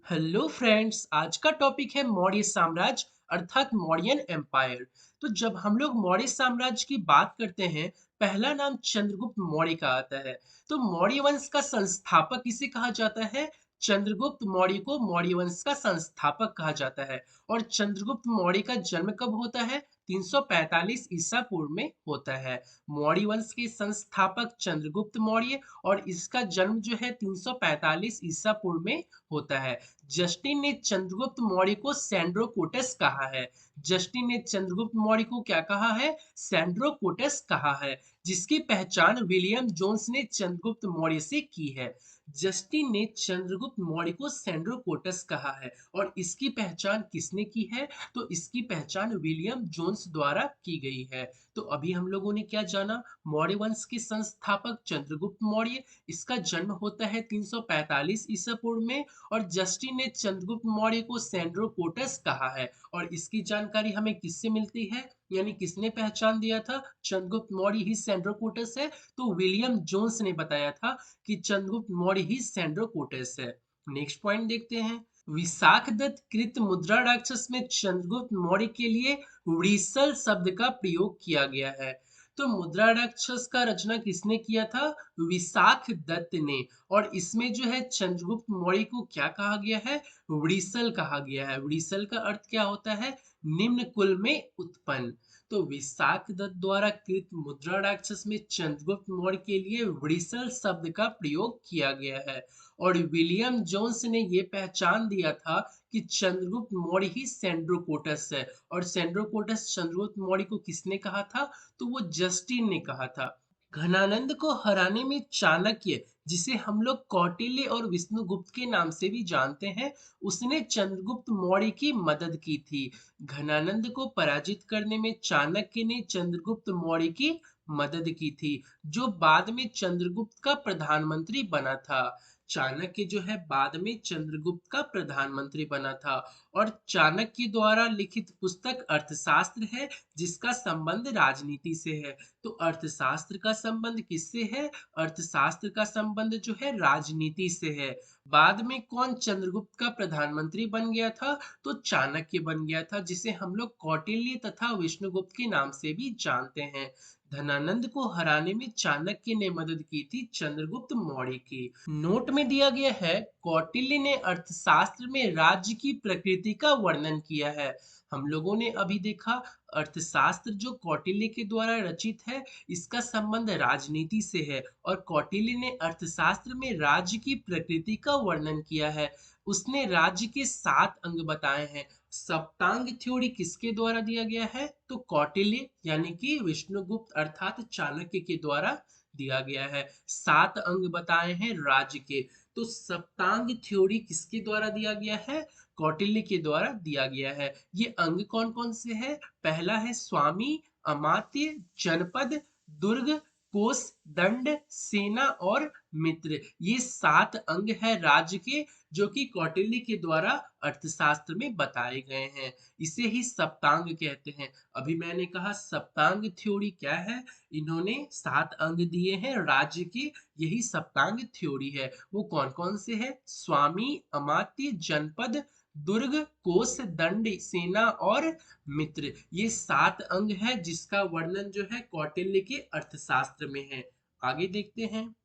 Hello friends, आज का topic है मौर्य साम्राज्य अर्थात मौर्यन एम्पायर। तो जब हम लोग मौर्य साम्राज्य की बात करते हैं, पहला नाम चंद्रगुप्त मौर्य का आता है। तो मौर्य वंश का संस्थापक किसे कहा जाता है? चंद्रगुप्त मौर्य को मौर्य वंश का संस्थापक कहा जाता है। और चंद्रगुप्त मौर्य का जन्म कब होता है? 345 ईसा पूर्व में होता है। मौर्य वंश के संस्थापक चंद्रगुप्त मौर्य, और इसका जन्म जो है 345 ईसा पूर्व में होता है। जस्टिन ने चंद्रगुप्त मौर्य को सैंड्रोकोटस कहा है। जस्टिन ने चंद्रगुप्त मौर्य को क्या कहा है? सैंड्रोकोटस कहा है, जिसकी पहचान विलियम जोन्स ने चंद्रगुप्त मौर्य से की है। जस्टिन ने चंद्रगुप्त मौर्य को सैंड्रोकोटस कहा है, और इसकी पहचान किसने की है? तो इसकी पहचान विलियम जोन्स द्वारा की गई है। तो अभी हम लोगों ने क्या जाना? मौर्य वंश के संस्थापक चंद्रगुप्त मौर्य, इसका जन्म होता है 345 ईसा पूर्व में। और जस्टिन ने चंद्रगुप्त मौर्य को सैंड्रोकोटस कहा है, और इसकी जानकारी हमें किससे मिलती है? यानी किसने पहचान दिया था चंद्रगुप्त मौर्य ही सैंड्रोकोटस है? तो विलियम जोन्स ने बताया था कि चंद्रगुप्त मौर्य ही सैंड्रोकोटस है। नेक्स्ट पॉइंट देखते हैं। विशाखदत्त कृत मुद्रा राक्षस में चंद्रगुप्त मौर्य के लिए वृषल शब्द का प्रयोग किया गया है। तो मुद्रा राक्षस का रचना किसने किया था? विशाख दत्त ने। और इसमें जो है चंद्रगुप्त मौर्य को क्या कहा गया है? वृषल कहा गया है। वृषल का अर्थ क्या होता है? निम्न कुल में उत्पन्न। तो विशाख दत्त द्वारा कृत मुद्रा राक्षस में चंद्रगुप्त मौर्य के लिए वृषल शब्द का प्रयोग किया गया है। और विलियम जोन्स ने यह पहचान दिया था कि चंद्रगुप्त मौर्य ही सैंड्रोकोटस है। और सैंड्रोकोटस चंद्रगुप्त मौर्य को किसने कहा था? तो वो जस्टिन ने कहा था। घनानंद को हराने में चाणक्य, जिसे हम लोग कौटिल्य और विष्णुगुप्त के नाम से भी जानते हैं, उसने चंद्रगुप्त मौर्य की मदद की थी। घनानंद को पराजित करने में चाणक्य ने चंद्रगुप्त मौर्य की मदद की थी, जो बाद में चंद्रगुप्त का प्रधानमंत्री बना था। चाणक्य जो है बाद में चंद्रगुप्त का प्रधानमंत्री बना था। और चाणक्य द्वारा लिखित पुस्तक अर्थशास्त्र है, जिसका संबंध राजनीति से है। तो अर्थशास्त्र का संबंध किससे है? अर्थशास्त्र का संबंध जो है राजनीति से है। बाद में कौन चंद्रगुप्त का प्रधानमंत्री बन गया था? तो चाणक्य बन गया था, जिसे हम लोग कौटिल्य तथा विष्णुगुप्त के नाम से भी जानते हैं। धनानंद को हराने में चाणक्य ने मदद की थी चंद्रगुप्त मौर्य की। नोट में दिया गया है, कौटिल्य ने अर्थशास्त्र में राज्य की प्रकृति का वर्णन किया है। हम लोगों ने अभी देखा, अर्थशास्त्र जो कौटिल्य के द्वारा रचित है, इसका संबंध राजनीति से है। और कौटिल्य ने अर्थशास्त्र में राज्य की प्रकृति का वर्णन किया है। उसने राज्य के 7 अंग बताए हैं। सप्तांग थ्योरी किसके द्वारा दिया गया है? तो कौटिल्य यानी कि विष्णुगुप्त अर्थात चाणक्य के द्वारा दिया गया है। 7 अंग बताए हैं राज्य के। तो सप्तांग थ्योरी किसके द्वारा दिया गया है? कौटिल्य के द्वारा दिया गया है। ये अंग कौन कौन से हैं? पहला है स्वामी, अमात्य, जनपद, दुर्ग, कोष, दंड, सेना और मित्र। ये 7 अंग है राज्य के, जो कि कौटिल्य के द्वारा अर्थशास्त्र में बताए गए हैं। इसे ही सप्तांग कहते हैं। अभी मैंने कहा सप्तांग थ्योरी क्या है? इन्होंने 7 अंग दिए हैं राज्य के, यही सप्तांग थ्योरी है। वो कौन कौन से है? स्वामी, अमात्य, जनपद, दुर्ग, कोष, दंड, सेना और मित्र। ये 7 अंग है, जिसका वर्णन जो है कौटिल्य के अर्थशास्त्र में है। आगे देखते हैं।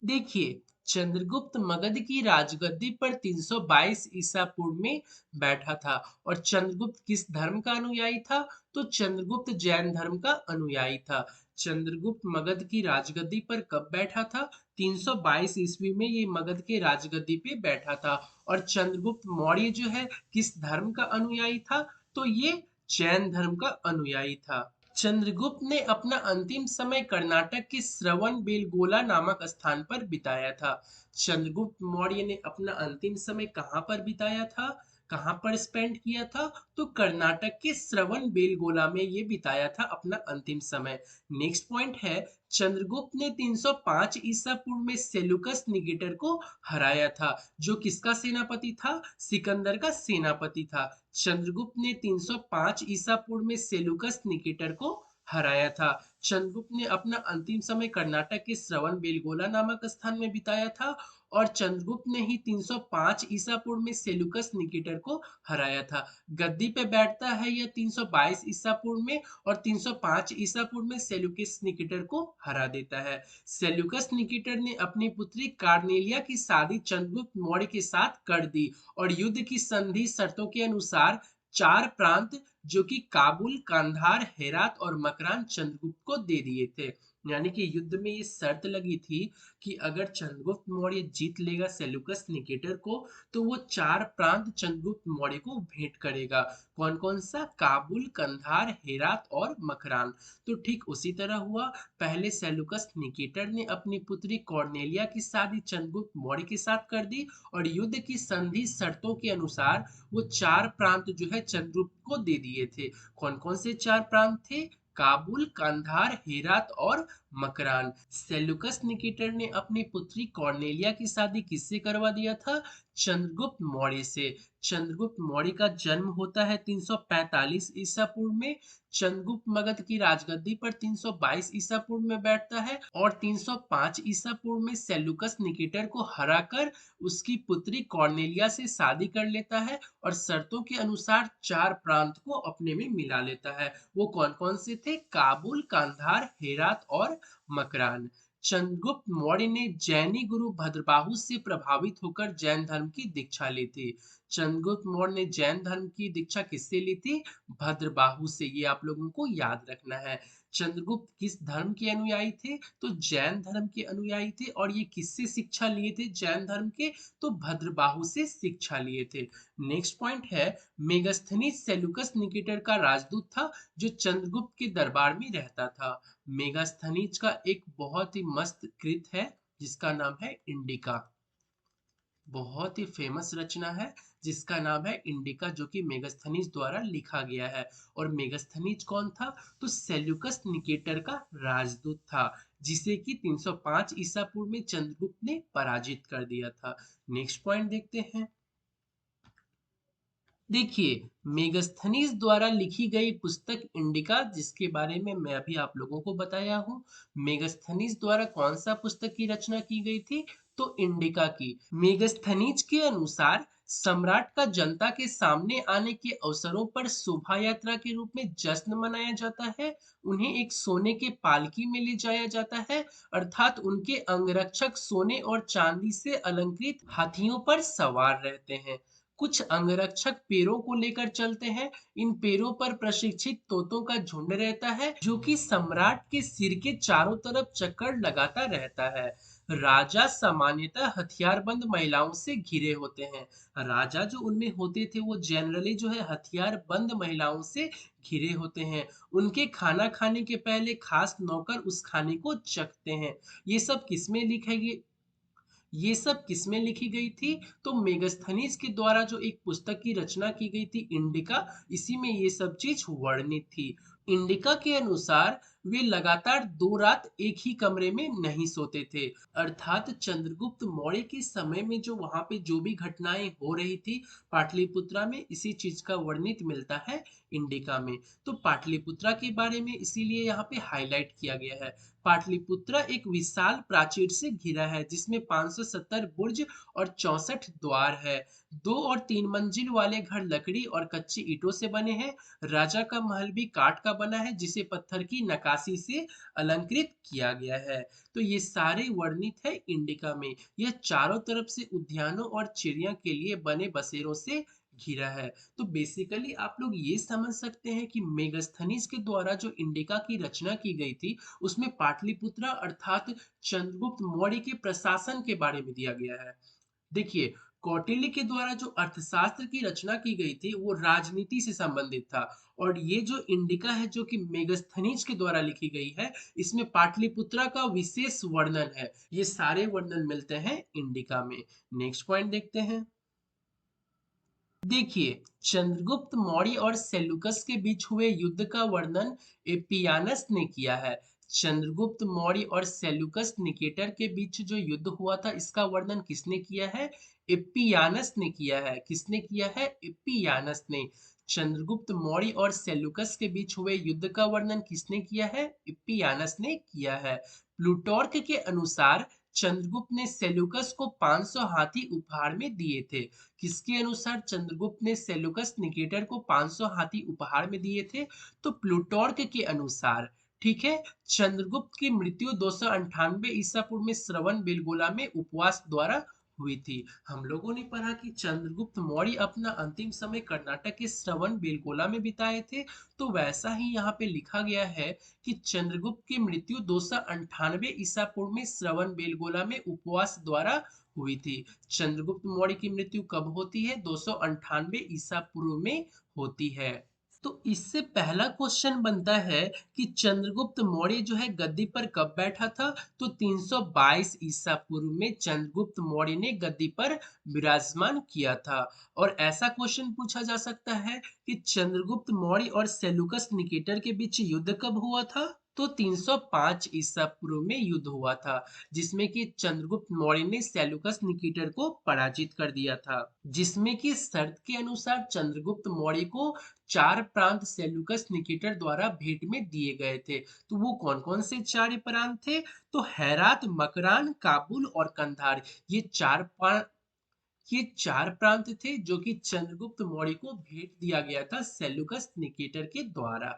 देखिए, चंद्रगुप्त मगध की राजगद्दी पर 322 ईसा पूर्व में बैठा था। और चंद्रगुप्त किस धर्म का अनुयायी था? तो चंद्रगुप्त जैन धर्म का अनुयायी था। चंद्रगुप्त मगध की राजगद्दी पर कब बैठा था? 322 ईस्वी में ये मगध के राजगद्दी पे बैठा था। और चंद्रगुप्त मौर्य जो है किस धर्म का अनुयायी था? तो ये जैन धर्म का अनुयायी था। चंद्रगुप्त ने अपना अंतिम समय कर्नाटक के श्रवणबेलगोला नामक स्थान पर बिताया था। चंद्रगुप्त मौर्य ने अपना अंतिम समय कहाँ पर बिताया था? कहाँ पर स्पेंड किया था? तो कर्नाटक के श्रवणबेलगोला में ये बिताया था अपना अंतिम समय। नेक्स्ट पॉइंट है, चंद्रगुप्त ने 305 ईसा पूर्व में सेलुकस निकेटर को हराया था, जो किसका सेनापति था? सिकंदर का सेनापति था। चंद्रगुप्त ने 305 ईसा पूर्व में सेलुकस निकेटर को हराया था। चंद्रगुप्त ने अपना अंतिम समय कर्नाटक के श्रवणबेलगोला नामक स्थान में बिताया था। और चंद्रगुप्त ने ही 305 ईसा पूर्व में सेल्यूकस निकेटर को हराया था। गद्दी पे बैठता है यह 322 ईसा पूर्व में और 305 ईसा पूर्व में सेल्यूकस निकेटर को हरा देता है। सेल्यूकस निकेटर ने अपनी पुत्री कार्नेलिया की शादी चंद्रगुप्त मौर्य के साथ कर दी और युद्ध की संधि शर्तों के अनुसार 4 प्रांत जो कि काबुल, कांधार, हेरात और मकरान चंद्रगुप्त को दे दिए थे। यानी कि युद्ध में ये शर्त लगी थी कि अगर चंद्रगुप्त मौर्य जीत लेगा सेल्यूकस निकेटर को तो वो 4 प्रांत चंद्रगुप्त मौर्य को भेंट करेगा। कौन कौन सा? काबुल, कंधार, हेरात और मकरान। तो ठीक उसी तरह हुआ। पहले सेल्यूकस निकेटर ने अपनी पुत्री कॉर्नेलिया की शादी चंद्रगुप्त मौर्य के साथ कर दी और युद्ध की संधि शर्तों के अनुसार वो 4 प्रांत जो है चंद्रगुप्त को दे दिए थे। कौन कौन से 4 प्रांत थे? काबुल, कंधार, हेरात और मकरान। सेल्यूकस निकेटर ने अपनी पुत्री कॉर्नेलिया की शादी किससे करवा दिया था? चंद्रगुप्त मौर्य से। चंद्रगुप्त मौर्य का जन्म होता है 345 ईसा पूर्व में। चंद्रगुप्त मगध की राजगद्दी पर 322 ईसा पूर्व में बैठता है और 305 ईसा पूर्व में सेल्यूकस निकेटर को हराकर उसकी पुत्री कॉर्नेलिया से शादी कर लेता है और शर्तों के अनुसार 4 प्रांत को अपने में मिला लेता है। वो कौन कौन से थे? काबुल, कांधार, हेरात और मकरान। चंद्रगुप्त मौर्य ने जैनी गुरु भद्रबाहु से प्रभावित होकर जैन धर्म की दीक्षा ली थी। चंद्रगुप्त मौर्य ने जैन धर्म की दीक्षा किससे ली थी? भद्रबाहु से। ये आप लोगों को याद रखना है। चंद्रगुप्त किस धर्म के अनुयायी थे? तो जैन धर्म के अनुयायी थे। और ये किससे शिक्षा लिए थे जैन धर्म के? तो भद्रबाहु से शिक्षा लिए थे। नेक्स्ट पॉइंट है, मेगस्थनीज सेल्यूकस निकेटर का राजदूत था जो चंद्रगुप्त के दरबार में रहता था। मेगास्थनीज का एक बहुत ही मस्त कृत है जिसका नाम है इंडिका। बहुत ही फेमस रचना है जिसका नाम है इंडिका, जो कि मेगास्थनीज द्वारा लिखा गया है। और मेगास्थनीज कौन था? तो सेल्यूकस निकेटर का राजदूत था जिसे कि 305 ईसा पूर्व में चंद्रगुप्त ने पराजित कर दिया था। नेक्स्ट पॉइंट देखते हैं। देखिए, मेगस्थनीज द्वारा लिखी गई पुस्तक इंडिका जिसके बारे में मैं अभी आप लोगों को बताया हूँ। मेगस्थनीज द्वारा कौन सा पुस्तक की रचना की गई थी? तो इंडिका की। मेगस्थनीज के अनुसार सम्राट का जनता के सामने आने के अवसरों पर शोभा यात्रा के रूप में जश्न मनाया जाता है। उन्हें एक सोने के पालकी में ले जाया जाता है, अर्थात उनके अंगरक्षक सोने और चांदी से अलंकृत हाथियों पर सवार रहते हैं। कुछ अंगरक्षक पेड़ों को लेकर चलते हैं। इन पेड़ों पर प्रशिक्षित तोतों का झुंड रहता है जो कि सम्राट के सिर के चारों तरफ चक्कर लगाता रहता है। राजा सामान्यतः हथियारबंद महिलाओं से घिरे होते हैं। राजा जो उनमें होते थे वो जनरली जो है हथियारबंद महिलाओं से घिरे होते हैं। उनके खाना खाने के पहले खास नौकर उस खाने को चखते हैं। ये सब किसमें लिखे गए? ये सब किसमें लिखी गई थी? तो मेगस्थनीज के द्वारा जो एक पुस्तक की रचना की गई थी इंडिका, इसी में ये सब चीज वर्णित थी। इंडिका के अनुसार वे लगातार 2 रात एक ही कमरे में नहीं सोते थे। अर्थात चंद्रगुप्त मौर्य के समय में जो वहां पे जो भी घटनाएं हो रही थी पाटलिपुत्रा में, इसी चीज का वर्णित मिलता है इंडिका में। तो पाटलिपुत्रा के बारे में इसीलिए यहाँ पे हाईलाइट किया गया है। पाटलिपुत्रा एक विशाल प्राचीर से घिरा है जिसमें 570 बुर्ज और 64 द्वार है। 2 और 3 मंजिल वाले घर लकड़ी और कच्ची ईंटों से बने हैं। राजा का महल भी काठ का बना है जिसे पत्थर की नकाशी से अलंकृत किया गया है। तो ये सारे वर्णित है इंडिका में। यह चारों तरफ से उद्यानों और चिड़िया के लिए बने बसेरों से घिरा है। तो बेसिकली आप लोग ये समझ सकते हैं कि मेगस्थनीज के द्वारा जो इंडिका की रचना की गई थी उसमें पाटलिपुत्रा अर्थात चंद्रगुप्त मौर्य के प्रशासन के बारे में दिया गया है। देखिए, कौटिल्य के द्वारा जो अर्थशास्त्र की रचना की गई थी वो राजनीति से संबंधित था। और ये जो इंडिका है जो कि मेगस्थनीज के द्वारा लिखी गई है, इसमें पाटलिपुत्रा का विशेष वर्णन है। ये सारे वर्णन मिलते हैं इंडिका में। नेक्स्ट पॉइंट देखते हैं। देखिए, चंद्रगुप्त मौर्य और सेल्यूकस के बीच हुए युद्ध का वर्णन एपियानस ने किया है। चंद्रगुप्त मौर्य और सेल्यूकस निकेटर के बीच जो युद्ध हुआ था इसका वर्णन किसने किया है? एपियानस ने किया है। किसने किया है? एपियानस ने। चंद्रगुप्त मौर्य और सेल्यूकस के बीच हुए युद्ध का वर्णन किसने किया है? एपियानस ने किया है। प्लूटोर्क के अनुसार चंद्रगुप्त ने सेल्यूकस को 500 हाथी उपहार में दिए थे। किसके अनुसार चंद्रगुप्त ने सेल्यूकस निकेटर को 500 हाथी उपहार में दिए थे? तो प्लूटोर्क के अनुसार। ठीक है। चंद्रगुप्त की मृत्यु 298 ईसा पूर्व में श्रवण बेलगोला में उपवास द्वारा हुई थी। हम लोगों ने पढ़ा कि चंद्रगुप्त मौर्य अपना अंतिम समय कर्नाटक के श्रवण बेलगोला में बिताए थे। तो वैसा ही यहाँ पे लिखा गया है कि चंद्रगुप्त की मृत्यु 298 ईसा पूर्व में श्रवण बेलगोला में उपवास द्वारा हुई थी। चंद्रगुप्त मौर्य की मृत्यु कब होती है? 298 ईसा पूर्व में होती है। तो इससे पहला क्वेश्चन बनता है कि चंद्रगुप्त मौर्य जो है गद्दी पर कब बैठा था? तो 322 ईसा पूर्व में चंद्रगुप्त मौर्य ने गद्दी पर विराजमान किया था। और ऐसा क्वेश्चन पूछा जा सकता है कि चंद्रगुप्त मौर्य और सेल्यूकस निकेटर के बीच युद्ध कब हुआ था? तो 305 ईसा पूर्व में युद्ध हुआ था, जिसमें कि चंद्रगुप्त मौर्य ने सेल्यूकस निकेटर को पराजित कर दिया था। जिसमें कि शर्त के अनुसार चंद्रगुप्त मौर्य को 4 प्रांत सेल्यूकस निकेटर द्वारा भेंट में दिए गए थे। तो वो कौन कौन से 4 प्रांत थे? तो हेरात, मकरान, काबुल और कंधार। ये 4 प्रांत थे जो कि चंद्रगुप्त मौर्य को भेंट दिया गया था सेल्यूकस निकेटर के द्वारा।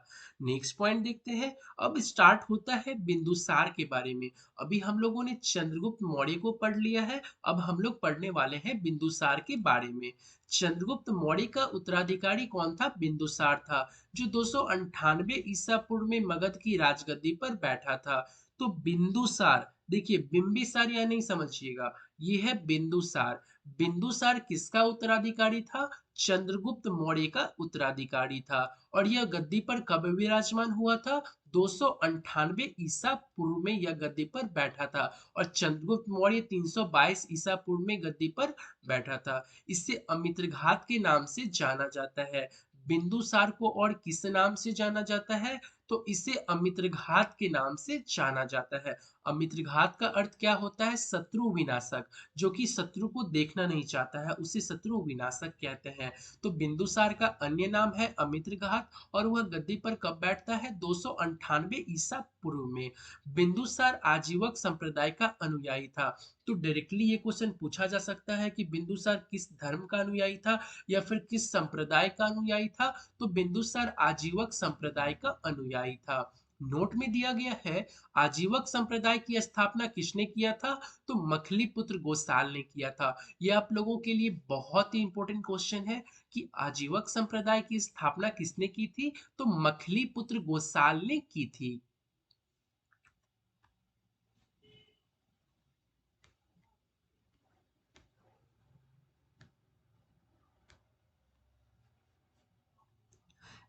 नेक्स्ट पॉइंट देखते हैं। अब स्टार्ट होता है बिंदुसार के बारे में। अभी हम लोगों ने चंद्रगुप्त मौर्य को पढ़ लिया है, अब हम लोग पढ़ने वाले हैं बिंदुसार के बारे में। चंद्रगुप्त मौर्य का उत्तराधिकारी कौन था? बिंदुसार था, जो 298 ईसा पूर्व में मगध की राजगद्दी पर बैठा था। तो बिंदुसार, देखिए बिंबिसार या नहीं समझिएगा, ये है बिंदुसार। बिंदुसार किसका उत्तराधिकारी था? चंद्रगुप्त मौर्य का उत्तराधिकारी था। और यह गद्दी पर कब विराजमान हुआ था? 298 ईसा पूर्व में यह गद्दी पर बैठा था। और चंद्रगुप्त मौर्य 322 ईसा पूर्व में गद्दी पर बैठा था। इसे अमित्रघात के नाम से जाना जाता है। बिंदुसार को और किस नाम से जाना जाता है? तो इसे अमित्रघात के नाम से जाना जाता है। अमित्रघात का अर्थ क्या होता है? शत्रु विनाशक। जो कि शत्रु को देखना नहीं चाहता है उसे शत्रु विनाशक कहते हैं। तो बिंदुसार का अन्य नाम है अमित्रघात। और वह गद्दी पर कब बैठता है? 298 ईसा पूर्व में। बिंदुसार आजीवक संप्रदाय का अनुयायी था। तो डायरेक्टली ये क्वेश्चन पूछा जा सकता है कि बिंदुसार किस धर्म का अनुयायी था या फिर किस संप्रदाय का अनुयायी था? तो बिंदुसार आजीवक संप्रदाय का अनुयायी था। नोट में दिया गया है, आजीवक संप्रदाय की स्थापना किसने किया था? तो मखली पुत्र गोसाल ने किया था। यह आप लोगों के लिए बहुत ही इंपॉर्टेंट क्वेश्चन है कि आजीवक संप्रदाय की स्थापना किसने की थी? तो मखली पुत्र गोसाल ने की थी।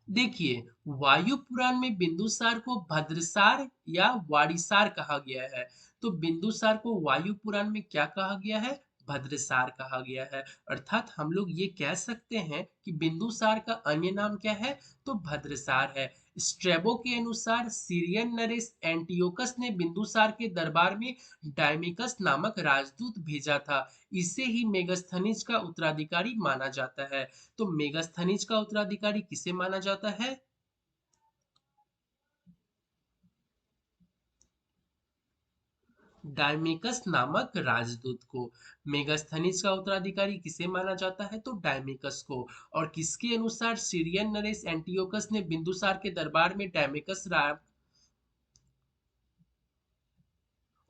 देखिए, वायु पुराण में बिंदुसार को भद्रसार या वाड़ीसार कहा गया है। तो बिंदुसार को वायु पुराण में क्या कहा गया है? भद्रसार कहा गया है। अर्थात हम लोग ये कह सकते हैं कि बिंदुसार का अन्य नाम क्या है? तो भद्रसार है। स्ट्रेबो के अनुसार सीरियन नरेश एंटियोकस ने बिंदुसार के दरबार में डायमिकस नामक राजदूत भेजा था। इसे ही मेगस्थनीज का उत्तराधिकारी माना जाता है। तो मेगास्थनीज का उत्तराधिकारी किसे माना जाता है? डायमिकस नामक राजदूत को। मेगास्थनीज का उत्तराधिकारी किसे माना जाता है? तो डायमिकस को। और किसके अनुसार सीरियन नरेश एंटियोकस ने बिंदुसार के दरबार में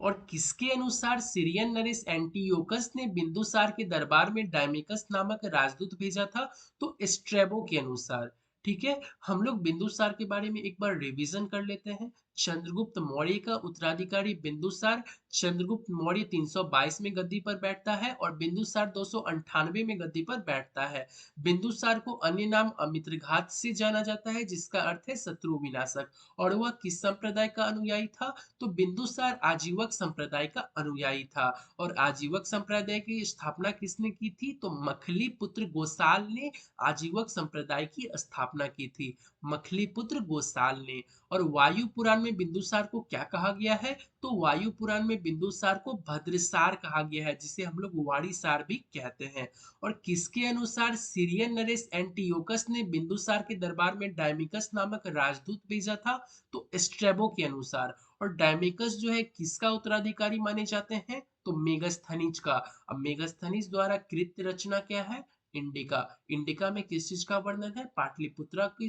और किसके अनुसार सीरियन नरेश एंटियोकस ने बिंदुसार के दरबार में डायमिकस नामक राजदूत भेजा था? तो स्ट्रेबो के अनुसार। ठीक है। हम लोग बिंदुसार के बारे में एक बार रिवीजन कर लेते हैं। चंद्रगुप्त मौर्य का उत्तराधिकारी बिंदुसार। चंद्रगुप्त मौर्य 322 में गद्दी पर बैठता है और बिंदुसार 298 में गद्दी पर बैठता है। बिंदुसार को अन्य नाम अमित्रघात से जाना जाता है, जिसका अर्थ है शत्रु विनाशक। और वह किस संप्रदाय का अनुयायी था? तो बिंदुसार आजीवक संप्रदाय का अनुयायी था। और आजीवक संप्रदाय की स्थापना किसने की थी? तो मखली पुत्र गोसाल ने आजीवक संप्रदाय की स्थापना की थी। मखली पुत्र गोसाल ने। और वायु पुराण में बिंदुसार को क्या कहा गया है? तो वायु पुराण में बिंदुसार को भद्रसार कहा गया है, जिसे हम लोग वाड़ीसार भी कहते हैं। और किसके अनुसार सीरियन नरेश एंटियोकस ने बिंदुसार के दरबार में डायमिकस नामक राजदूत भेजा था? तो स्ट्रेबो के अनुसार। और डायमेकस जो है किसका उत्तराधिकारी माने जाते हैं? तो मेगास्थनीज का। अब मेगास्थनीज द्वारा कृत रचना क्या है? इंडिका। इंडिका में किस चीज का वर्णन है? पाटलिपुत्रा की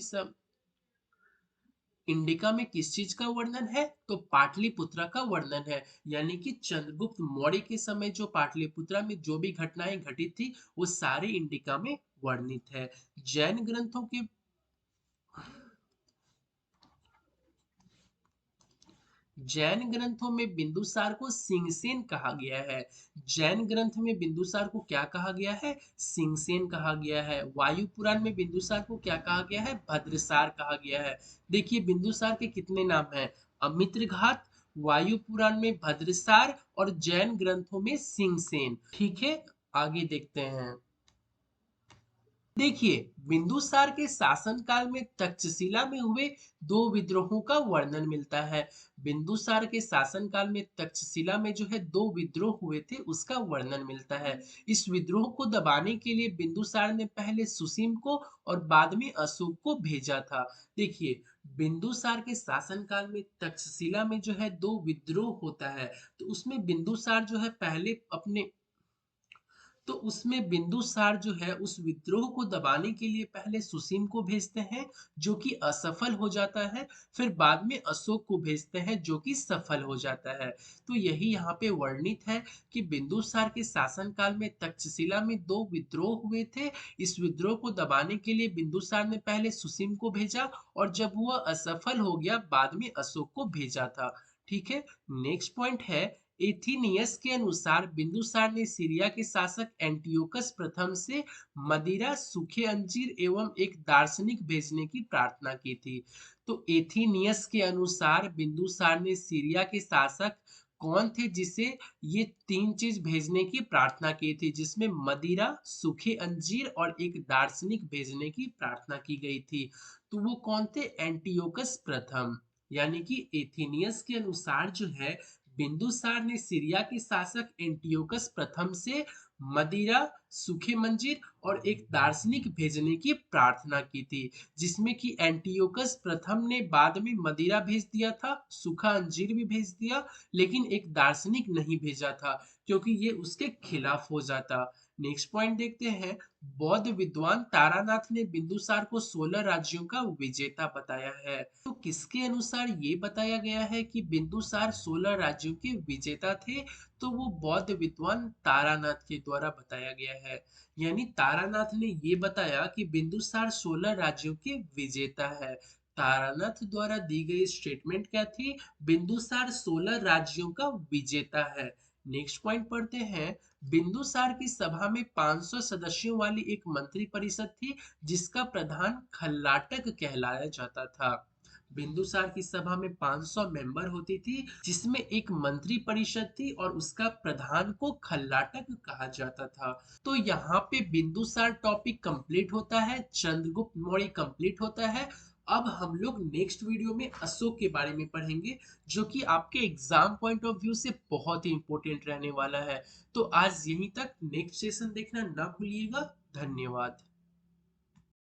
इंडिका में किस चीज का वर्णन है? तो पाटलिपुत्रा का वर्णन है। यानी कि चंद्रगुप्त मौर्य के समय जो पाटलिपुत्रा में जो भी घटनाएं घटित थी वो सारे इंडिका में वर्णित है। जैन ग्रंथों के जैन ग्रंथों में बिंदुसार को सिंहसेन कहा गया है। जैन ग्रंथ में बिंदुसार को क्या कहा गया है? सिंहसेन कहा गया है। वायु पुराण में बिंदुसार को क्या कहा गया है? भद्रसार कहा गया है। देखिए बिंदुसार के कितने नाम हैं? अमित्रघात, वायु पुराण में भद्रसार और जैन ग्रंथों में सिंहसेन। ठीक है, आगे देखते हैं। देखिए बिंदुसार के शासनकाल में तक्षशिला में हुए दो विद्रोहों का वर्णन मिलता है। बिंदुसार के शासनकाल में तक्षशिला में जो है दो विद्रोह हुए थे उसका वर्णन मिलता है। इस विद्रोह को दबाने के लिए बिंदुसार ने पहले सुसीम को और बाद में अशोक को भेजा था। देखिए बिंदुसार के शासनकाल में तक्षशिला में जो है दो विद्रोह होता है, तो उसमें बिंदुसार जो है पहले अपने तो उसमें बिंदुसार जो है उस विद्रोह को दबाने के लिए पहले सुसीम को भेजते हैं जो कि असफल हो जाता है, फिर बाद में अशोक को भेजते हैं जो कि सफल हो जाता है। तो यही यहाँ पे वर्णित है कि बिंदुसार के शासनकाल में तक्षशिला में दो विद्रोह हुए थे। इस विद्रोह को दबाने के लिए बिंदुसार ने पहले सुसीम को भेजा और जब वह असफल हो गया बाद में अशोक को भेजा था। ठीक है, नेक्स्ट पॉइंट है एथिनियस के अनुसार बिंदुसार ने सीरिया के शासक एंटियोकस प्रथम से मदिरा, सूखे अंजीर एवं एक दार्शनिक भेजने की प्रार्थना की थी। तो एथिनियस के अनुसार बिंदुसार ने सीरिया के शासक कौन थे जिसे ये तीन चीज भेजने की प्रार्थना की थी, जिसमें मदिरा, सूखे अंजीर और एक दार्शनिक भेजने की प्रार्थना की गई थी। तो वो कौन थे? एंटियोकस प्रथम। यानी कि एथिनियस के अनुसार जो है बिंदुसार ने सीरिया के शासक एंटियोकस प्रथम से मदिरा, सूखे मंजीर और एक दार्शनिक भेजने की प्रार्थना की थी, जिसमें कि एंटियोकस प्रथम ने बाद में मदिरा भेज दिया था, सूखा अंजीर भी भेज दिया, लेकिन एक दार्शनिक नहीं भेजा था क्योंकि ये उसके खिलाफ हो जाता। नेक्स्ट पॉइंट देखते हैं। बौद्ध विद्वान तारानाथ ने बिंदुसार को 16 राज्यों का विजेता बताया है। तो किसके अनुसार ये बताया गया है कि बिंदुसार 16 राज्यों के विजेता थे? तो वो बौद्ध विद्वान तारानाथ के द्वारा बताया गया है। यानी तारानाथ ने ये बताया कि बिंदुसार 16 राज्यों के विजेता है। तारानाथ द्वारा दी गई स्टेटमेंट क्या थी? बिंदुसार 16 राज्यों का विजेता है। नेक्स्ट पॉइंट पढ़ते हैं। बिंदुसार की सभा में 500 सदस्यों वाली एक मंत्री परिषद थी जिसका प्रधान खल्लाटक कहलाया जाता था। बिंदुसार की सभा में 500 मेंबर होती थी जिसमें एक मंत्री परिषद थी और उसका प्रधान को खल्लाटक कहा जाता था। तो यहाँ पे बिंदुसार टॉपिक कंप्लीट होता है, चंद्रगुप्त मौर्य कंप्लीट होता है। अब हम लोग नेक्स्ट वीडियो में अशोक के बारे में पढ़ेंगे जो कि आपके एग्जाम पॉइंट ऑफ व्यू से बहुत ही इंपॉर्टेंट रहने वाला है। तो आज यहीं तक, नेक्स्ट सेशन देखना ना भूलिएगा। धन्यवाद।